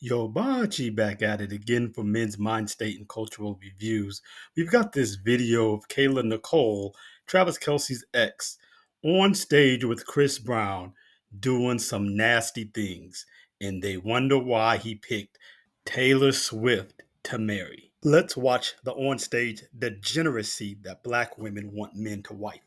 Yo, Bachi back at it again for Men's Mind State and Cultural Reviews. We've got this video of Kayla Nicole, Travis Kelce's ex, on stage with Chris Brown doing some nasty things, and they wonder why he picked Taylor Swift to marry. Let's watch the onstage degeneracy that black women want men to wife.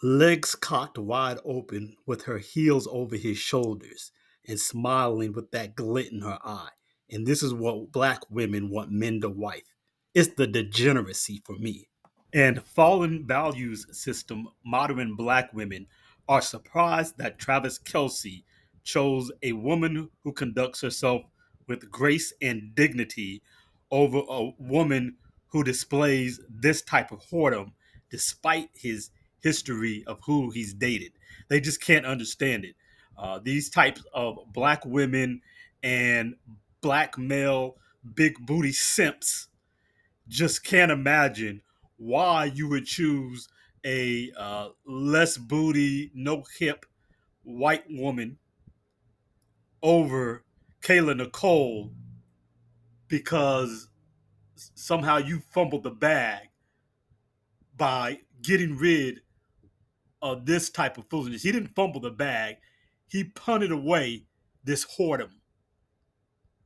Legs cocked wide open with her heels over his shoulders and smiling with that glint in her eye. And this is what black women want men to wife. It's the degeneracy for me. And fallen values system, modern black women are surprised that Travis Kelce chose a woman who conducts herself with grace and dignity over a woman who displays this type of whoredom despite his history of who he's dated. They just can't understand it. These types of black women and black male big booty simps just can't imagine why you would choose a less booty, no hip white woman over Kayla Nicole because somehow you fumbled the bag by getting rid of this type of foolishness. He didn't fumble the bag, he punted away this whoredom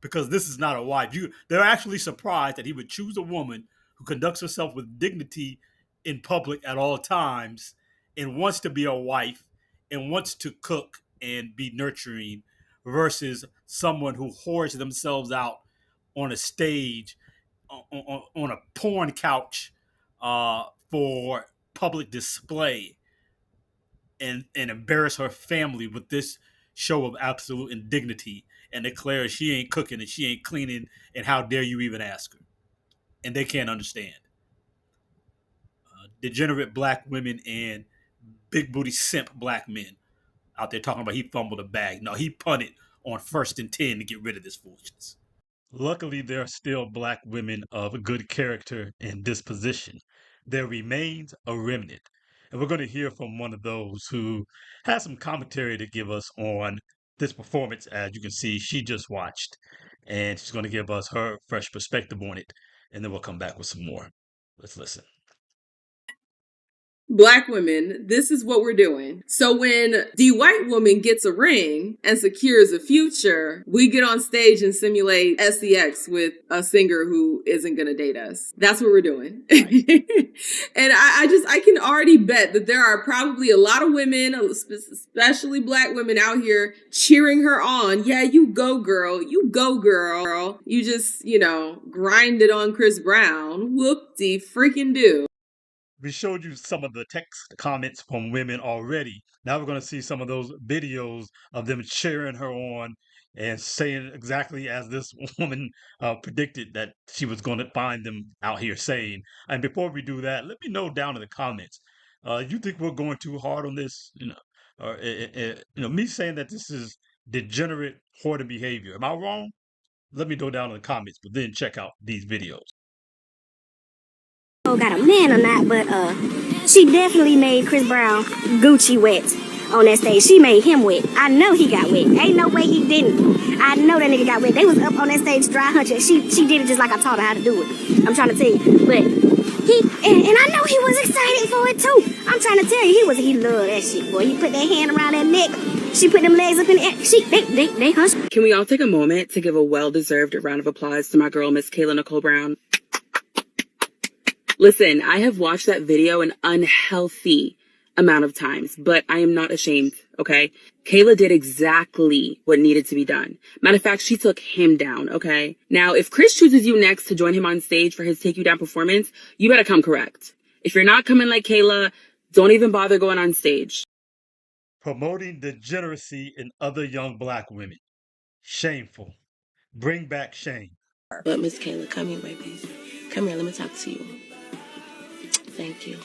because this is not a wife. They're actually surprised that he would choose a woman who conducts herself with dignity in public at all times and wants to be a wife and wants to cook and be nurturing versus someone who whores themselves out on a stage, on a porn couch for public display and embarrass her family with this show of absolute indignity and declare she ain't cooking and she ain't cleaning and how dare you even ask her. And they can't understand. Degenerate black women and big booty simp black men out there talking about he fumbled a bag. No, he punted on 1st and 10 to get rid of this foolishness. Luckily, there are still black women of good character and disposition. There remains a remnant. And we're going to hear from one of those who has some commentary to give us on this performance. As you can see, she just watched, and she's going to give us her fresh perspective on it. And then we'll come back with some more. Let's listen. Black women, this is what we're doing. So when the white woman gets a ring and secures a future, we get on stage and simulate sex with a singer who isn't going to date us. That's what we're doing. And I can already bet that there are probably a lot of women, especially black women out here cheering her on. Yeah, you go girl. You go girl. You just, grinded on Chris Brown. Whoop-de freaking do. We showed you some of the text comments from women already. Now we're going to see some of those videos of them cheering her on and saying exactly as this woman predicted that she was going to find them out here saying. And before we do that, let me know down in the comments. You think we're going too hard on this? Or me saying that this is degenerate hoarder behavior. Am I wrong? Let me know down in the comments. But then check out these videos. Got a man or not, but she definitely made Chris Brown Gucci wet on that stage. She made him wet. I know he got wet. Ain't no way he didn't. I know that nigga got wet. They was up on that stage dry hunching. She did it just like I taught her how to do it. I'm trying to tell you, but and I know he was excited for it too. I'm trying to tell you, he loved that shit, boy. He put that hand around that neck. She put them legs up in the air. They hushed. Can we all take a moment to give a well-deserved round of applause to my girl, Miss Kayla Nicole Brown? Listen, I have watched that video an unhealthy amount of times, but I am not ashamed, okay? Kayla did exactly what needed to be done. Matter of fact, she took him down, okay? Now, if Chris chooses you next to join him on stage for his Take You Down performance, you better come correct. If you're not coming like Kayla, don't even bother going on stage. Promoting degeneracy in other young black women. Shameful. Bring back shame. But Miss Kayla, come here, baby. Come here, let me talk to you. Thank you.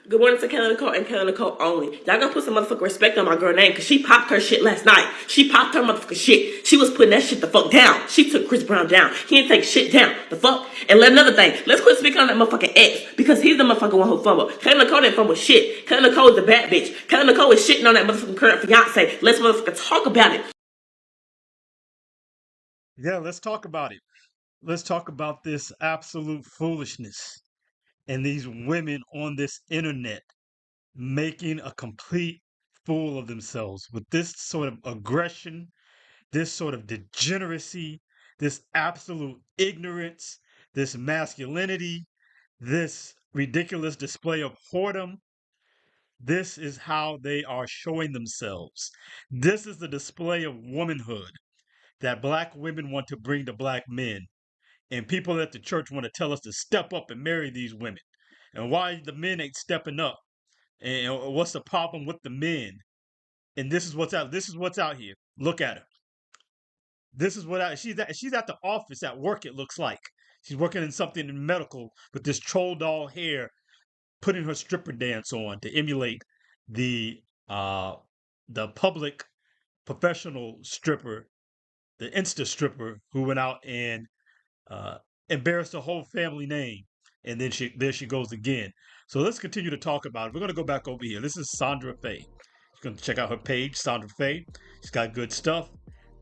Good morning to Kayla Nicole and Kayla Nicole only. Y'all gonna put some motherfucking respect on my girl name because she popped her shit last night. She popped her motherfucking shit. She was putting that shit the fuck down. She took Chris Brown down. He didn't take shit down. The fuck? And let another thing. Let's quit speaking on that motherfucking ex because he's the motherfucking one who fumbled. Kayla Nicole didn't fumble shit. Kayla Nicole is the bad bitch. Kayla Nicole is shitting on that motherfucking current fiance. Let's motherfucking talk about it. Yeah, let's talk about it. Let's talk about this absolute foolishness and these women on this internet making a complete fool of themselves with this sort of aggression, this sort of degeneracy, this absolute ignorance, this masculinity, this ridiculous display of whoredom. This is how they are showing themselves. This is the display of womanhood that black women want to bring to black men. And people at the church want to tell us to step up and marry these women. And why the men ain't stepping up. And what's the problem with the men? And this is what's out. This is what's out here. Look at her. This is what she's at. She's at the office at work. It looks like she's working in something in medical with this troll doll hair, putting her stripper dance on to emulate the public professional stripper, the Insta stripper who went out and embarrassed the whole family name. And then there she goes again. So let's continue to talk about it. We're going to go back over here. This is Sandra Faye. You can check out her page, Sandra Faye. She's got good stuff.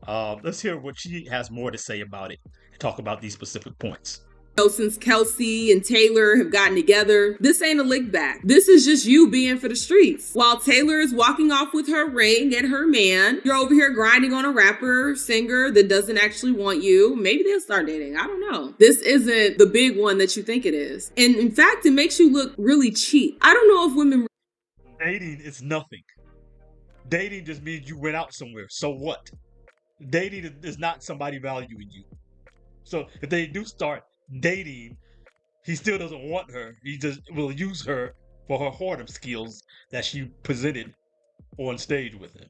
Let's hear what she has more to say about it and talk about these specific points. Since Kelce and Taylor have gotten together, this ain't a lick back. This is just you being for the streets. While Taylor is walking off with her ring and her man, you're over here grinding on a rapper, singer that doesn't actually want you. Maybe they'll start dating. I don't know. This isn't the big one that you think it is. And in fact, it makes you look really cheap. I don't know if women... Dating is nothing. Dating just means you went out somewhere. So what? Dating is not somebody valuing you. So if they do start dating, he still doesn't want her. He just will use her for her whoredom skills that she presented on stage with him.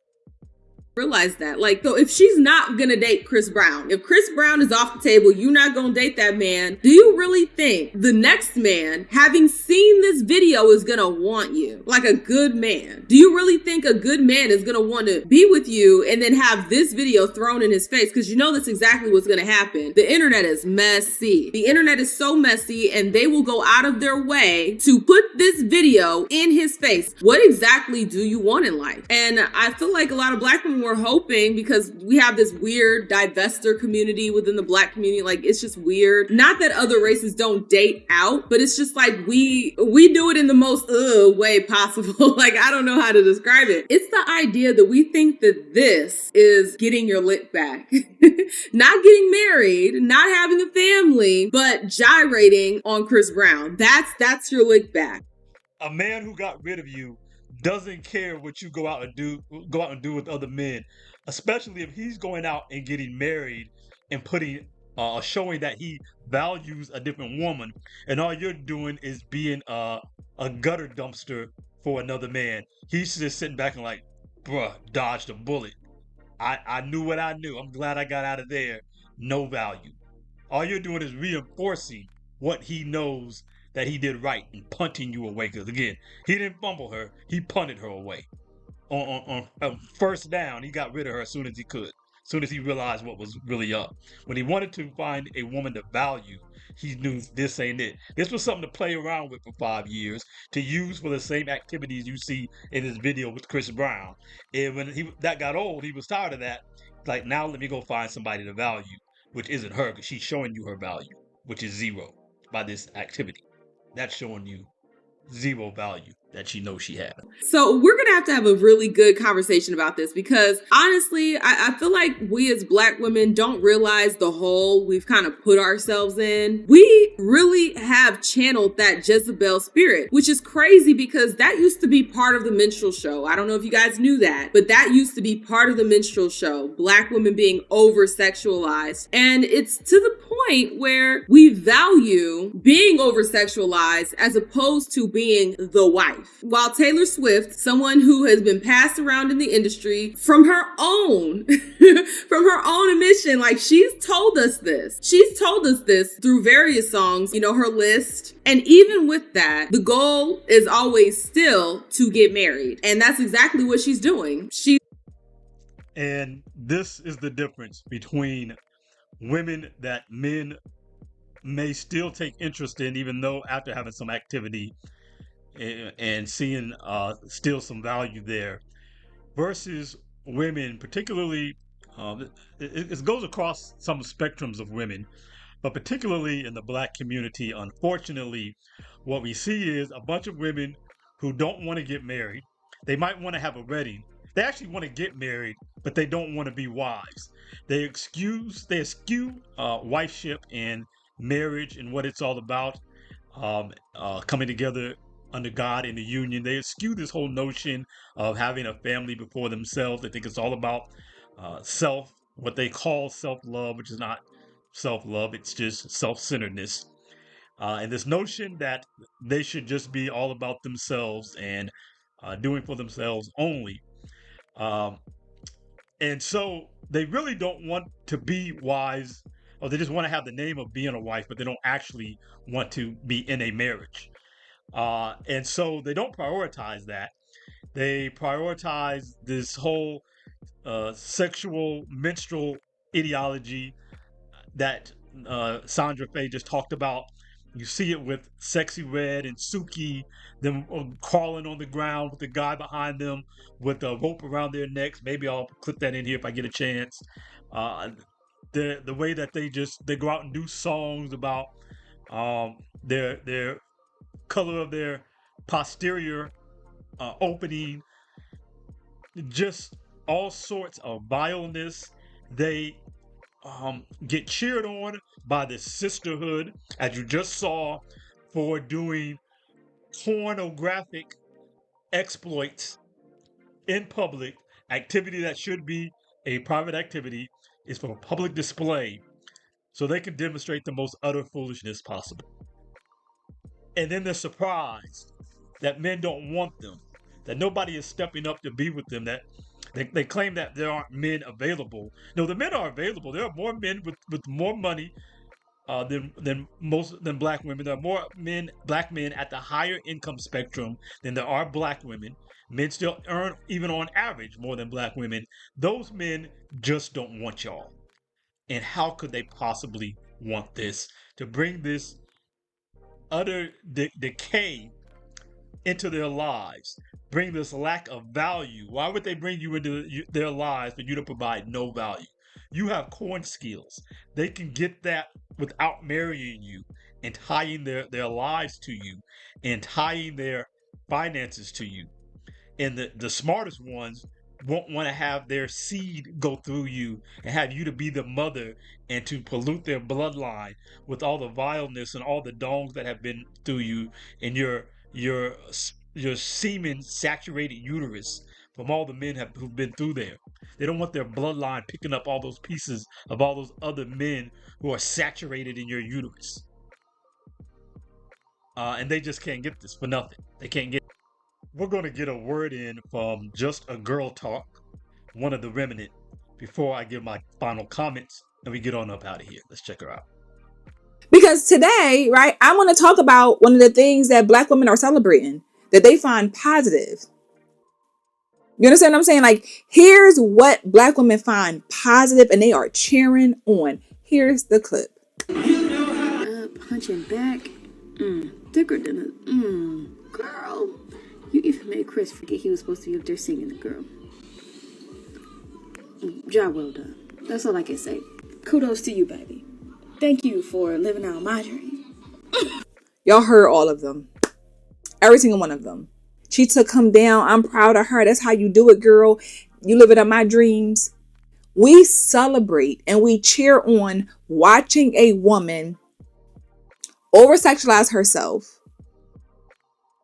Realize that. Like, so if she's not gonna date Chris Brown, if Chris Brown is off the table, you're not gonna date that man, do you really think the next man, having seen this video, is gonna want you? Like a good man. Do you really think a good man is gonna want to be with you and then have this video thrown in his face? Because you know that's exactly what's gonna happen. The internet is messy. The internet is so messy, and they will go out of their way to put this video in his face. What exactly do you want in life? And I feel like a lot of black women were hoping, because we have this weird divester community within the black community, like it's just weird. Not that other races don't date out, but it's just like we do it in the most way possible. Like, I don't know how to describe it. It's the idea that we think that this is getting your lick back. Not getting married, not having a family, but gyrating on Chris Brown. That's your lick back. A man who got rid of you doesn't care what you go out and do with other men, especially if he's going out and getting married and putting showing that he values a different woman, and all you're doing is being a gutter dumpster for another man. He's just sitting back and like, bruh, dodged a bullet. I knew what I knew. I'm glad I got out of there. No value. All you're doing is reinforcing what he knows that he did right and punting you away. Because again, he didn't fumble her; he punted her away. On first down, he got rid of her as soon as he could. As soon as he realized what was really up. When he wanted to find a woman to value, he knew this ain't it. This was something to play around with for 5 years, to use for the same activities you see in his video with Chris Brown. And when that got old, he was tired of that. Like, now let me go find somebody to value, which isn't her, because she's showing you her value, which is zero by this activity. That's showing you zero value that she knows she had. So we're going to have a really good conversation about this, because honestly, I feel like we as black women don't realize the hole we've kind of put ourselves in. We really have channeled that Jezebel spirit, which is crazy because that used to be part of the minstrel show. I don't know if you guys knew that, but that used to be part of the minstrel show. Black women being over-sexualized. And it's to the point where we value being over-sexualized as opposed to being the wife. wife. While Taylor Swift, someone who has been passed around in the industry from her own, from her own admission, like she's told us this. She's told us this through various songs, her list. And even with that, the goal is always still to get married. And that's exactly what she's doing. And this is the difference between women that men may still take interest in, even though after having some activity and seeing still some value there, versus women, particularly, it goes across some spectrums of women, but particularly in the Black community. Unfortunately, what we see is a bunch of women who don't want to get married. They might want to have a wedding. They actually want to get married, but they don't want to be wives. They eschew wifeship and marriage and what it's all about, coming together under God in the union. They eschew this whole notion of having a family before themselves. They think it's all about what they call self-love, which is not self-love, it's just self-centeredness. And this notion that they should just be all about themselves and doing for themselves only. Um, and so they really don't want to be wives, or they just want to have the name of being a wife, but they don't actually want to be in a marriage. And so they don't prioritize that. They prioritize this whole sexual menstrual ideology that Sandra Faye just talked about. You see it with Sexy Red and Suki, them crawling on the ground with the guy behind them with a rope around their necks. Maybe I'll clip that in here if I get a chance. Uh, the way that they go out and do songs about their color of their posterior opening, just all sorts of vileness. They get cheered on by the sisterhood, as you just saw, for doing pornographic exploits in public. Activity that should be a private activity is for public display, so they can demonstrate the most utter foolishness possible. And then they're surprised that men don't want them, that nobody is stepping up to be with them, that they claim that there aren't men available. No, the men are available. There are more men with more money than black women. There are more black men at the higher income spectrum than there are black women. Men still earn, even on average, more than black women. Those men just don't want y'all. And how could they possibly want this? To bring this utter decay into their lives, bring this lack of value. Why would they bring you into their lives for you to provide no value? You have corn skills. They can get that without marrying you and tying their lives to you and tying their finances to you. And the smartest ones won't want to have their seed go through you and have you to be the mother and to pollute their bloodline with all the vileness and all the dongs that have been through you and your semen saturated uterus from all the men who've been through there. They don't want their bloodline picking up all those pieces of all those other men who are saturated in your uterus. And they just can't get this for nothing. They can't get. We're going to get a word in from Just a Girl Talk, one of the remnant, before I give my final comments and we get on up out of here. Let's check her out. Because today, right, I want to talk about one of the things that black women are celebrating, that they find positive. You understand what I'm saying? Like, here's what black women find positive and they are cheering on. Here's the clip. Punching back. Thicker than a... Girl. You even made Chris forget he was supposed to be up there singing the girl. Job well done. That's all I can say. Kudos to you, baby. Thank you for living out my dream. Y'all heard all of them. Every single one of them. She took him down. I'm proud of her. That's how you do it, girl. You live it up my dreams. We celebrate and we cheer on watching a woman over-sexualize herself.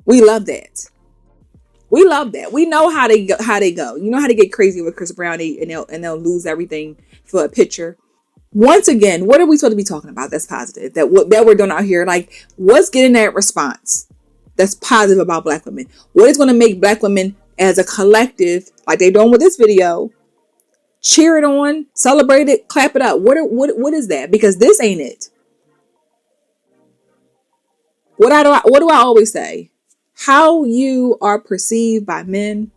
We love that. We love that. We know how they go. You know how to get crazy with Chris Brown and they'll lose everything for a picture. Once again, what are we supposed to be talking about that's positive that we're doing out here? Like, what's getting that response? that's positive about Black women? What is going to make Black women as a collective, like they're doing with this video, cheer it on, celebrate it, clap it up? What is that? Because this ain't it. What do I always say? How you are perceived by men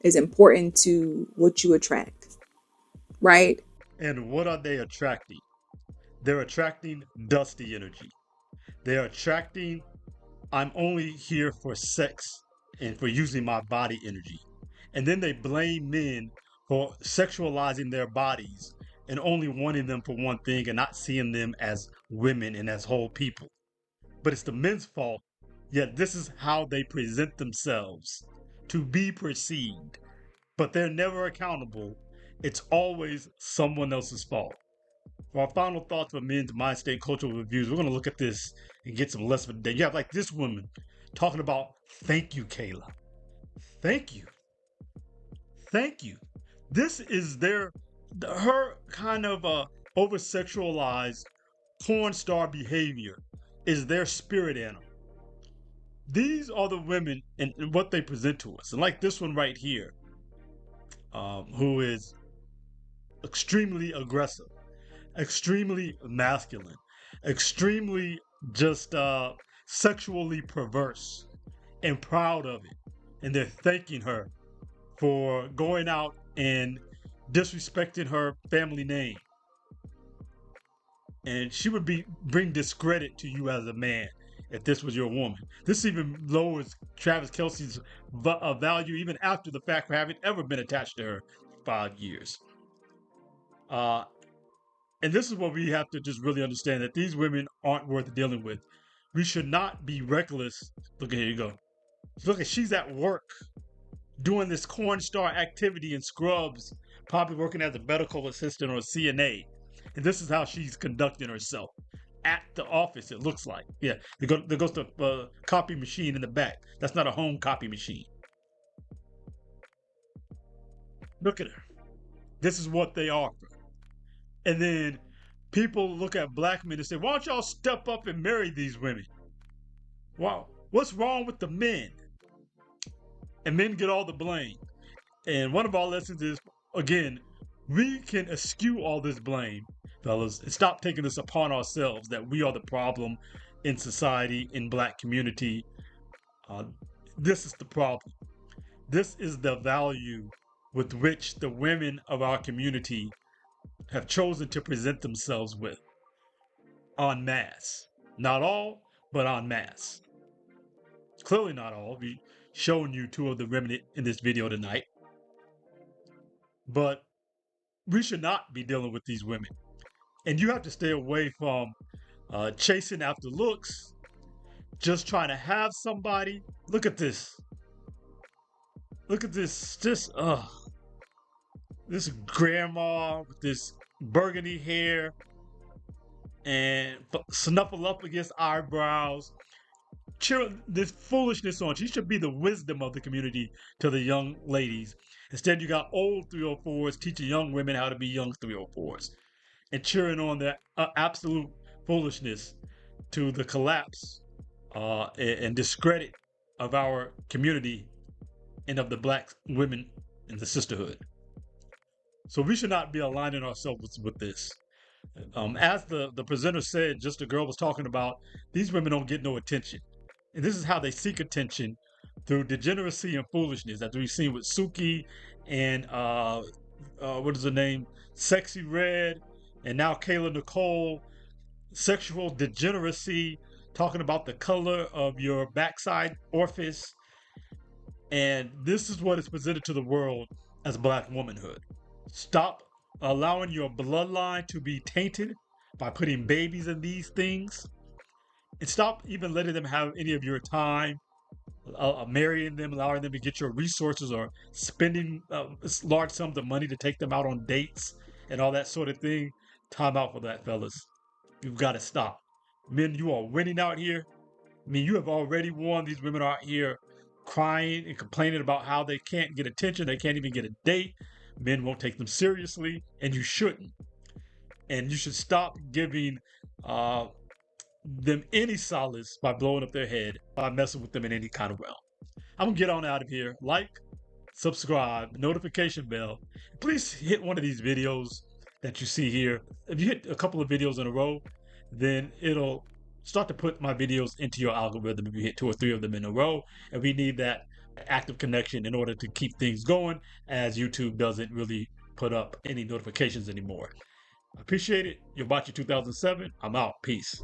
is important to what you attract, right? And what are they attracting? They're attracting dusty energy. They're attracting, I'm only here for sex and for using my body energy. And then they blame men for sexualizing their bodies and only wanting them for one thing and not seeing them as women and as whole people. But it's the men's fault, yet this is how they present themselves to be perceived. But they're never accountable. It's always someone else's fault. For our final thoughts for men's mind state cultural reviews, we're going to look at this and get some less of a day. You have like this woman talking about, thank you, Kayla. Thank you. Thank you. This is her kind of over sexualized porn star behavior is their spirit animal. These are the women and what they present to us. And like this one right here, who is extremely aggressive, extremely masculine, extremely just sexually perverse and proud of it. And they're thanking her for going out and disrespecting her family name. And she would bring discredit to you as a man if this was your woman. This even lowers Travis Kelce's value even after the fact for having ever been attached to her for 5 years. And this is what we have to just really understand, that these women aren't worth dealing with. We should not be reckless. Look, here you go. Look, she's at work doing this corn star activity in scrubs, probably working as a medical assistant or a CNA. And this is how she's conducting herself at the office, it looks like. Yeah, there goes the copy machine in the back. That's not a home copy machine. Look at her. This is what they offer. And then people look at black men and say, why don't y'all step up and marry these women? Wow, what's wrong with the men? And men get all the blame. And one of our lessons is, again, we can eschew all this blame, fellas, and stop taking this upon ourselves that we are the problem in society, in black community. This is the problem. This is the value with which the women of our community have chosen to present themselves with en masse. Not all, but en masse. Clearly not all. We've shown you two of the women in this video tonight. But we should not be dealing with these women. And you have to stay away from chasing after looks, just trying to have somebody. Look at this. Look at this. This grandma with this burgundy hair and snuffleupagus eyebrows. Cheer this foolishness on. She should be the wisdom of the community to the young ladies. Instead, you got old 304s teaching young women how to be young 304s and cheering on that absolute foolishness to the collapse and discredit of our community and of the black women in the sisterhood. So we should not be aligning ourselves with this. As the presenter said, just a girl was talking about, these women don't get no attention. And this is how they seek attention, through degeneracy and foolishness, as we've seen with Suki and what is her name? Sexy Red, and now Kayla Nicole. Sexual degeneracy, talking about the color of your backside orifice. And this is what is presented to the world as black womanhood. Stop allowing your bloodline to be tainted by putting babies in these things. And stop even letting them have any of your time, marrying them, allowing them to get your resources, or spending large sums of money to take them out on dates and all that sort of thing. Time out for that, fellas. You've got to stop. Men, you are winning out here. I mean, you have already won. These women are out here crying and complaining about how they can't get attention. They can't even get a date. Men won't take them seriously, and you shouldn't. And you should stop giving them any solace by blowing up their head by messing with them in any kind of realm. I'm gonna get on out of here. Like, subscribe, notification bell. Please hit one of these videos that you see here. If you hit a couple of videos in a row, then it'll start to put my videos into your algorithm if you hit 2 or 3 of them in a row. And we need that active connection in order to keep things going, as YouTube doesn't really put up any notifications anymore. I appreciate it. You're watching 2007. I'm out. Peace.